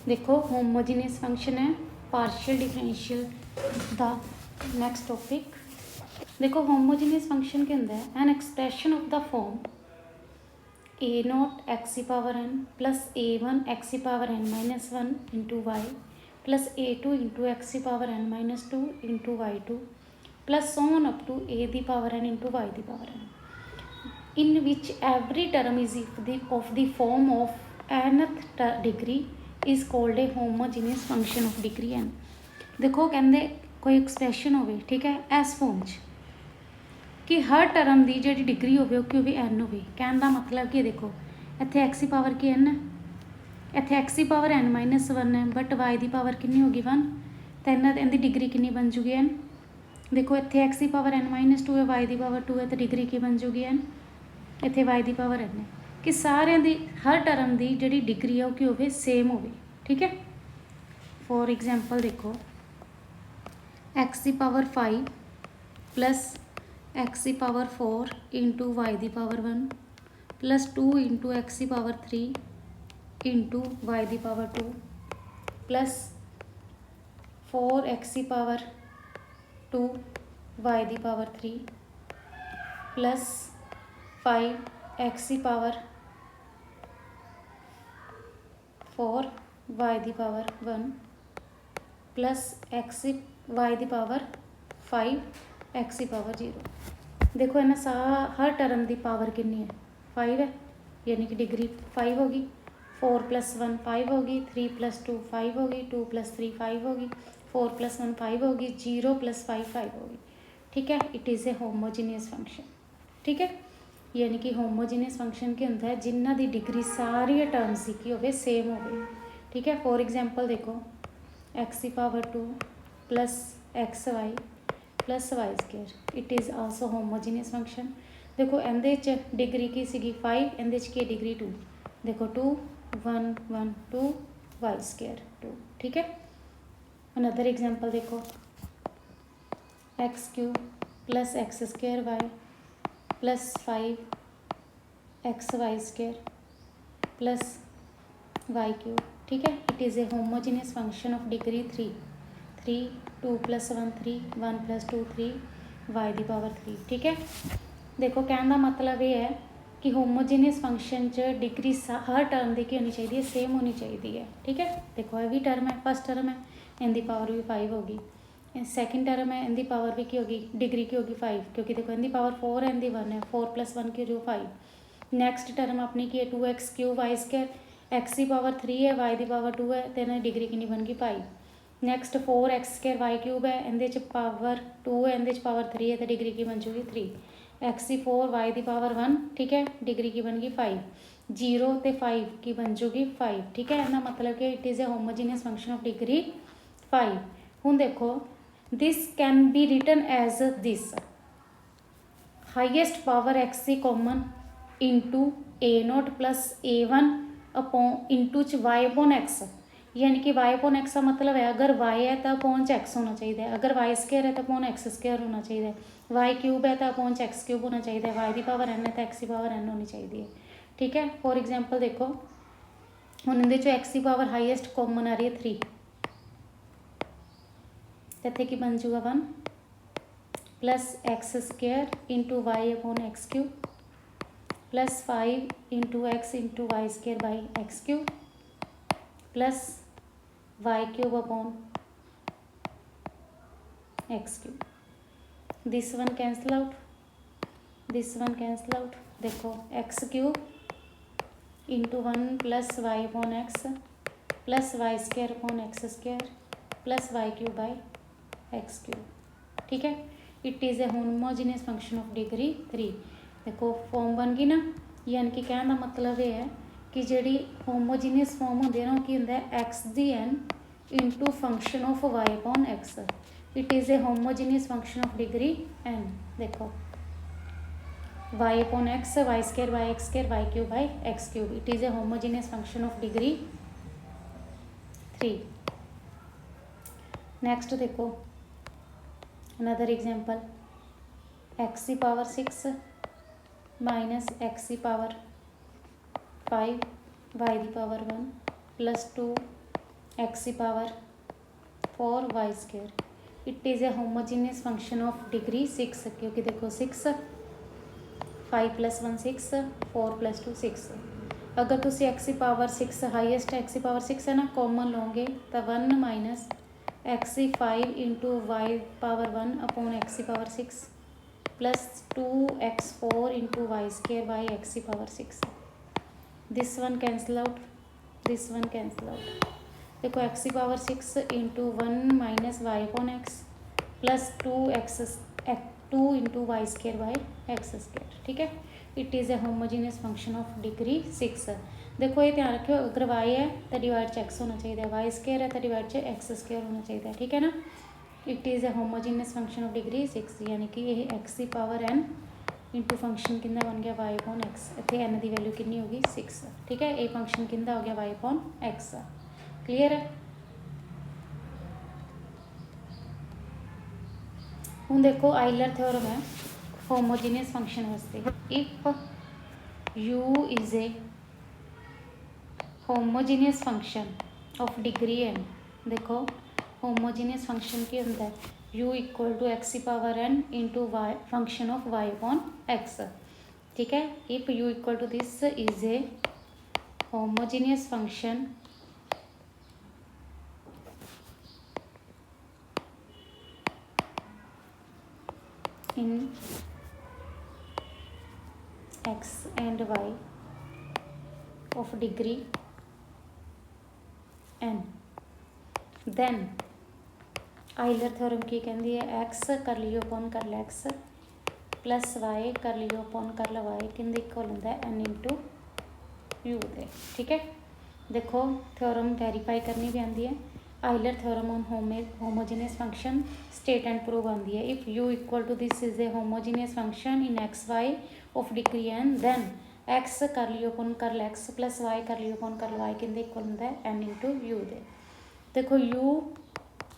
देखो homogeneous function है, partial differential the next topic. देखो होमोजीनियस फंक्शन के अंदर an expression of the form a naught x power n plus a one x power n minus one into y plus a two into x power n minus two into y two plus on up to a the power n into y the power n, in which every term is of the form of nth degree is called a homogeneous function of degree n। देखो कहते कोई expression हो, ठीक है, इस form कि हर term की जी degree हो एन हो। कहने का मतलब कि देखो इतने एक्स की पावर की एन है, इतने एक्स की पावर एन माइनस वन है, बट वाई की पावर कितनी होगी वन, तो इनकी डिग्री कितनी बन जूगी एन। देखो इतने एक्स की पावर एन माइनस टू है, वाई की पावर टू है, तो डिग्री की बन जूगी एन, इतने वाई की पावर एन है। कि सारिਆਂ ਦੀ हर टर्म की जी डिग्री है वो हो सेम हो, ठीक है। फॉर एग्जाम्पल देखो एक्स की पावर 5 प्लस एक्स की पावर 4 इंटू वाई की पावर 1 प्लस 2 इंटू एक्स की पावर 3 इंटू वाई की पावर 2 प्लस 4 एक्स की पावर 2 वाई की पावर 3 प्लस 5 एक्स की पावर 4 वाई की पावर 1 प्लस एक्स वाई की पावर 5 एक्स की पावर 0। देखो इन्हें हर टर्म की पावर कितनी है 5 है, यानी कि डिग्री 5 होगी। 4 प्लस 1 5 होगी, 3 प्लस 2 5 होगी, 2 प्लस 3 5 होगी, 4 प्लस 1 5 होगी, 0 प्लस 5 5 होगी, ठीक है। It is a homogeneous function, ठीक है। यानी कि होमोजीनियस फंक्शन के अंदर जिन्हों की डिग्री सारी टर्म्स की हो सेम हो, ठीक है। फॉर एग्जाम्पल देखो एक्स की power 2 plus x y plus y square, it is also homogeneous function. देखो इहदे डिग्री की सी 5, इहदे की डिग्री 2, देखो 2 1 1 2 वाई स्केयर 2, ठीक है। अनदर एग्जाम्पल देखो x cube plus x square y plus 5 x y square plus y cube, ठीक है। It is a homogeneous function of degree 3 3 2 plus 1 3 1 plus 2 3 y की पावर 3, ठीक है। देखो कहने का मतलब ये है कि होमोजीनियस फंक्शन च डिग्री हर टर्म की होनी चाहिए, सेम होनी चाहिए, ठीक है। देखो ये भी टर्म है, फर्स्ट टर्म है, इनकी पावर भी 5 होगी, सैकेंड टर्म है, इनकी पावर भी की होगी, डिग्री की होगी 5, क्योंकि देखो इनकी पावर 4 है, इनकी 1 है, 4 प्लस 1 की जो 5। नैक्सट टर्म अपनी की है 2 x cube y square, x की पावर 3 है, वाई की पावर 2 है, तो इन्हें डिग्री कितनी बन गई 5। Next 4 x square y cube है, इहदे पावर 2 है, इहदे पावर 3 है, तो डिग्री की बन जूगी 3। एक्स की 4 वाई की पावर 1, ठीक है, डिग्री की बन गई 5। 0 तो 5 की बन जूगी 5, ठीक है। इहदा मतलब कि it is a homogeneous function of degree 5। हुण देखो this can be written as this highest power x की common into a naught plus a one upon into च वाई अपॉन एक्स, यानी कि वाई अपॉन एक्स का मतलब है अगर वाई है तो अपॉन च एक्स होना चाहिए, अगर वाई स्केयर है तो अपॉन एक्स स्केयर होना चाहिए, वाई क्यूब है तो अपॉन च एक्स क्यूब होना चाहिए, वाई की पावर एन है तो एक्स की पावर एन होनी चाहिए, ठीक है। फॉर एग्जाम्पल देखो हम इहदे चो एक्स की पावर हाईएस्ट कॉमन आ रही है 3, तो इत्थे की बन जूगा 1 plus x square into y upon x cube plus 5 into y square by x cube plus y cube upon x cube. This one cancel out, this one cancel out. देखो x cube into 1 plus y upon x plus y square upon x square plus y cube by x cube, ठीक है। It is a homogeneous function of degree 3। देखो form बन गई ना, यानी कि कहने का मतलब ये है कि जी होमोजीनियस फॉर्म होंगे ना कि होंगे x the n into function of y upon x. It is a homogeneous function of degree n. देखो y upon x y square by x square y cube by x cube, it is a homogeneous function of degree 3। Next देखो another example x की power 6 minus x की power 5 y की power 1 plus 2 x की power 4y²। It is a homogeneous function of degree 6, क्योंकि देखो 6 5 + 1 6 4 + 2 6। अगर तुम x की पावर 6 हाईएस्ट एक्स की पावर 6 है ना कॉमन लोगे तो 1 माइनस एक्स की 5 into y power 1 upon x की power 6 plus 2x4 into y² by x की power 6। This one cancel out, this one cancel out. देखो एक्स की power 6 into 1 minus y upon x plus 2 into y² by x²। ठीक है, it is a homogeneous function of degree 6। देखो ये ध्यान रखियो, अगर y है तो डिवाइड च x होना चाहिए, y² है तो डिवाइड च x² होना चाहिए। ठीक है ना, it is a homogeneous function of degree 6, यानी कि ये x की पावर n इंटू फंक्शन किंदा बन गया y अपॉन x। इतने n की वैल्यू कितनी होगी 6। ठीक है, ये फंक्शन किंदा हो गया y अपॉन x। क्लीयर है। हूँ देखो आइलर थ्योरम है होमोजीनियस फंक्शन वास्ते। If u is a homogeneous function of degree n, देखो होमोजीनियस फंक्शन की होता है u इक्वल टू एक्स की power n into y function of y upon x। ठीक है, if u equal to this is a homogeneous function in x and y of degree n, then Euler theorem की कहती है x कर लियो upon कर लो x plus Y कर लियो अपॉन कर लो वाई किंदे इक्वल होंदा है n इंटू यू दे। ठीक है, देखो थ्योरम वेरीफाई करनी भी आती है। Euler theorem on homogeneous function state and prove आती है। If u equal to this is a homogeneous function in x y of degree n, then x कर लियो अपॉन कर लो एक्स प्लस वाई कर लियो अपॉन कर लो वाई किंदे इक्वल होंदा है n इंटू यू दे। देखो u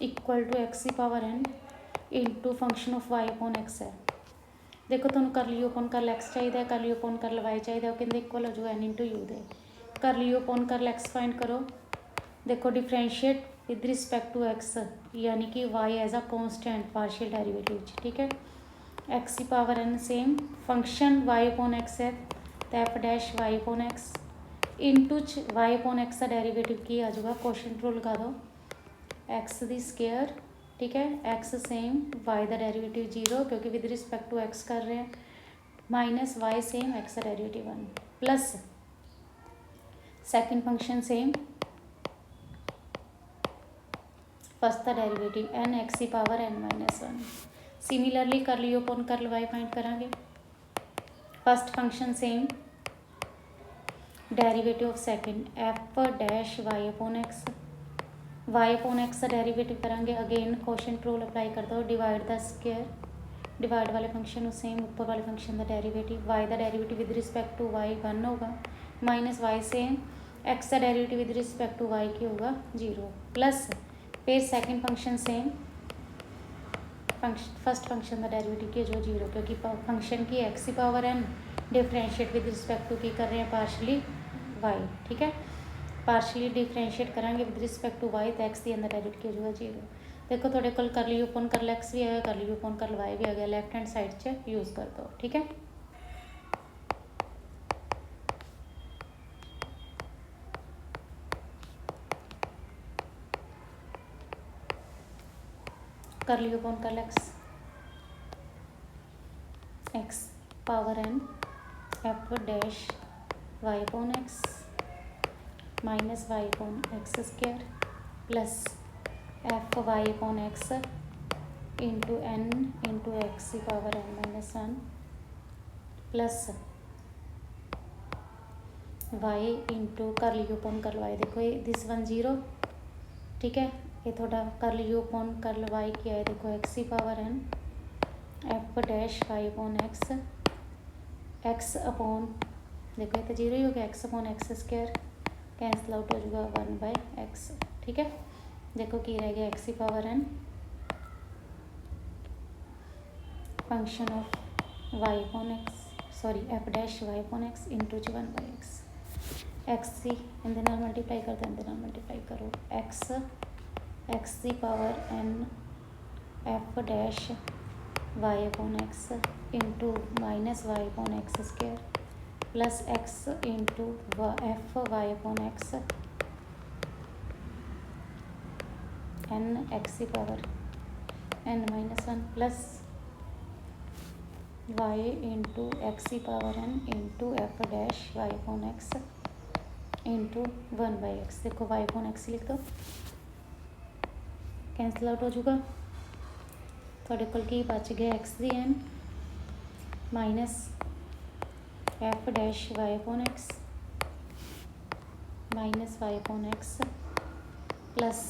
इक्वल टू एक्स की power n into function of y upon x है। देखो तुम कर लियो अपॉन कर एक्स चाहिए, कर लियो अपॉन कर वाई चाहिए, किंदे इक्वल हो जाए n इंटू यू दे। कर लियो अपॉन कर एक्स फाइंड करो। देखो differentiate with respect to x, यानी कि y as a constant partial derivative. ठीक है, एक्स की power n same function y upon x है तो f dash y upon x into y upon x का डेरिवेटिव की आ जाएगा, क्वेश्चन रूल लगा दो एक्स दी स्केयर। ठीक है, एक्स सेम वाई का डेरिवेटिव 0 क्योंकि विद रिस्पेक्ट टू एक्स कर रहे हैं, माइनस वाई सेम एक्स का derivative 1 plus second function same first का डेरिवेटिव एन एक्स की पावर n माइनस 1। सिमिलरली कर लियो अपॉन कर लो वाई फाइंड करांगे। First function same derivative of second f dash y upon x, y upon x का derivative करांगे। Again quotient rule apply कर दो, डिवाइड द स्केयर, डिवाइड वाले फंक्शन सेम ऊपर वाले फंक्शन का डेरिवेटिव, वाई का derivative with respect to y 1 होगा, माइनस वाई सेम एक्स का derivative with respect to y की होगा 0 प्लस फिर second function same first function का डेरिवेटिव की जो 0 क्योंकि फंक्शन की एक्स की power n differentiate with respect to की कर रहे हैं पार्शली वाई। ठीक है, पार्शली डिफ्रेंशिएट करांगे विद रिस्पेक्ट टू वाई तो एक्स की अंदर डेरिवेटिव की होगा 0। देखो थोड़े को कर लियो अपॉन कर एक्स भी आएगा, कर लियो अपॉन कर वाई भी आ गया, लेफ्ट हैंड साइड से यूज़ कर दो। ठीक है, कर लियो अपॉन कर x power n f dash y upon x minus y upon x square plus f y upon x into n into x की power n minus 1 plus y into कर लियो अपॉन कर वाई। देखो ये this 1 0। ठीक है, ये थोड़ा कर लियो अपॉन कर वाई किया है, देखो एक्स की power n f dash y upon x upon देखो ये तो 0 ही हो गया, x upon x square cancel out हो जाएगा 1/x। ठीक है, देखो की रह गया एक्स की power n function of y upon x sorry f dash y upon x into 1/x। X सी इंदे नाल मल्टीप्लाई कर दो, इंदे नाल मल्टीप्लाई करो एक्स की power n f dash y upon x into minus y upon x square plus x into f y upon x n x की power n minus one plus y into x की power n into f dash y upon x into one by x. देखो y upon x लिख दो, cancel out हो जाऊगा। थोड़े कोल की बच गया x the n minus f dash y upon x minus y upon x plus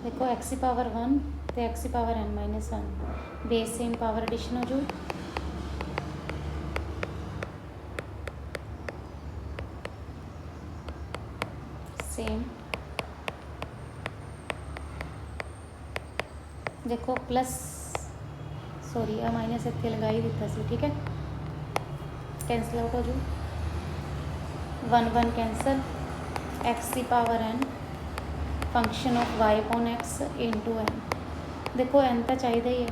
देखो x की पावर वन तो एक्स की power n minus one, base same power addition हो जाऊ। सेम देखो प्लस सॉरी आ माइनस इतने लगा ही दिता सी, ठीक है। कैंसल आउट हो जाऊ, वन वन कैंसल, एक्स की power n function of y upon x into n. देखो एन तो चाहिए ही है,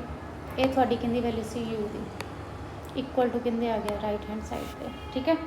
ये थोड़ी कहती वैल्यू सी यू दी इक्वल टू कहते आ गया राइट हैंड साइड पे, ठीक है।